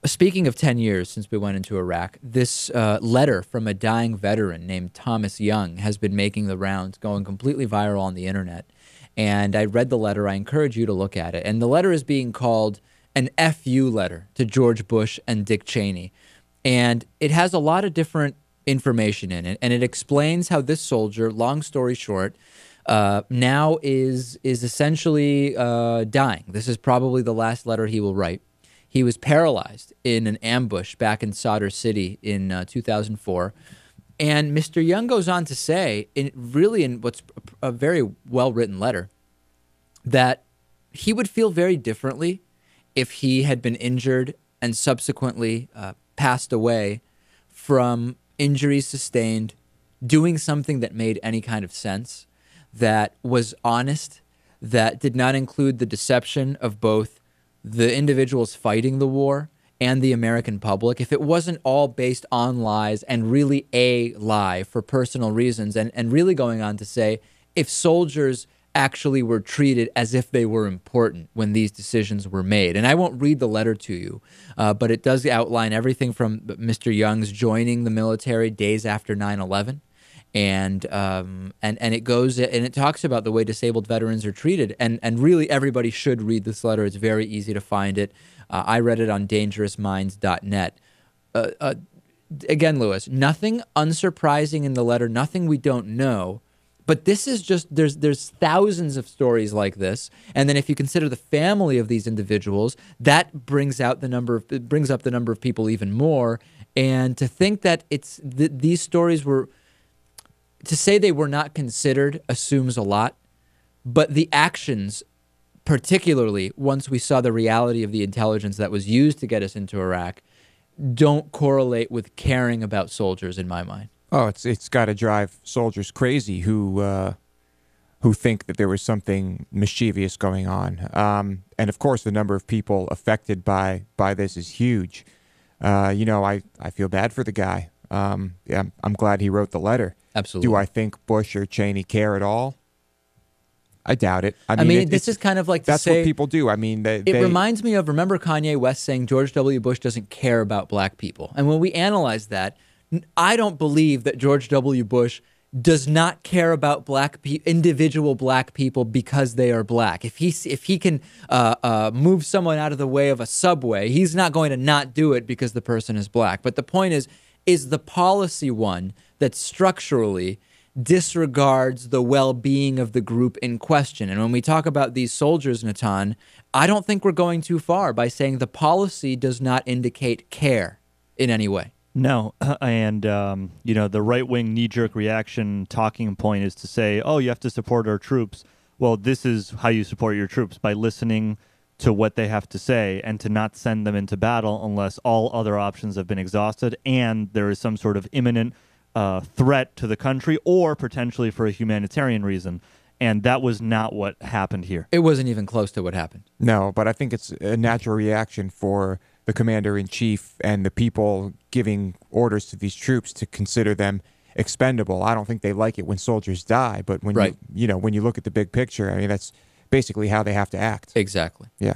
Speaking of 10 years since we went into Iraq, this letter from a dying veteran named Thomas Young has been making the rounds, going completely viral on the internet. And I read the letter. I encourage you to look at it. And the letter is being called an FU letter to George Bush and Dick Cheney. And it has a lot of different information in it. And it explains how this soldier, long story short, now is essentially dying. This is probably the last letter he will write. He was paralyzed in an ambush back in Sadr City in 2004. And Mr. Young goes on to say, in what's a very well-written letter, that he would feel very differently if he had been injured and subsequently passed away from injuries sustained, doing something that made any kind of sense, that was honest, that did not include the deception of both the individuals fighting the war and the American public. If it wasn't all based on lies and really a lie for personal reasons, and really going on to say, if soldiers actually were treated as if they were important when these decisions were made. And I won't read the letter to you, but it does outline everything from Mr. Young's joining the military days after 9/11. And it goes and it talks about the way disabled veterans are treated, and really everybody should read this letter. It's very easy to find it. I read it on dangerousminds.net. Again, Lewis, nothing unsurprising in the letter, nothing we don't know. But this is just there's thousands of stories like this, and then if you consider the family of these individuals, that brings up the number of people even more. And to think that these stories were. To say they were not considered assumes a lot, but the actions, particularly once we saw the reality of the intelligence that was used to get us into Iraq, don't correlate with caring about soldiers in my mind. Oh, it's got to drive soldiers crazy who think that there was something mischievous going on. And of course, the number of people affected by this is huge. I feel bad for the guy. Yeah, I'm glad he wrote the letter. Absolutely. Do I think Bush or Cheney care at all? I doubt it. I mean this is kind of like to that's say, what people do. I mean, it reminds me of, remember Kanye West saying George W. Bush doesn't care about black people. And when we analyze that, I don't believe that George W. Bush does not care about individual black people because they are black. If he can move someone out of the way of a subway, he's not going to not do it because the person is black. But the point is the policy one that structurally disregards the well-being of the group in question. And when we talk about these soldiers, Natan, I don't think we're going too far by saying the policy does not indicate care in any way. No, and the right-wing knee-jerk reaction talking point is to say, oh, you have to support our troops. Well, this is how you support your troops, by listening to what they have to say and to not send them into battle unless all other options have been exhausted and there is some sort of imminent threat to the country or potentially for a humanitarian reason. And that was not what happened here. It wasn't even close to what happened. No, but I think it's a natural reaction for the commander-in-chief and the people giving orders to these troops to consider them expendable. I don't think they like it when soldiers die, but when when you look at the big picture, I mean, that's basically how they have to act. Exactly. Yeah.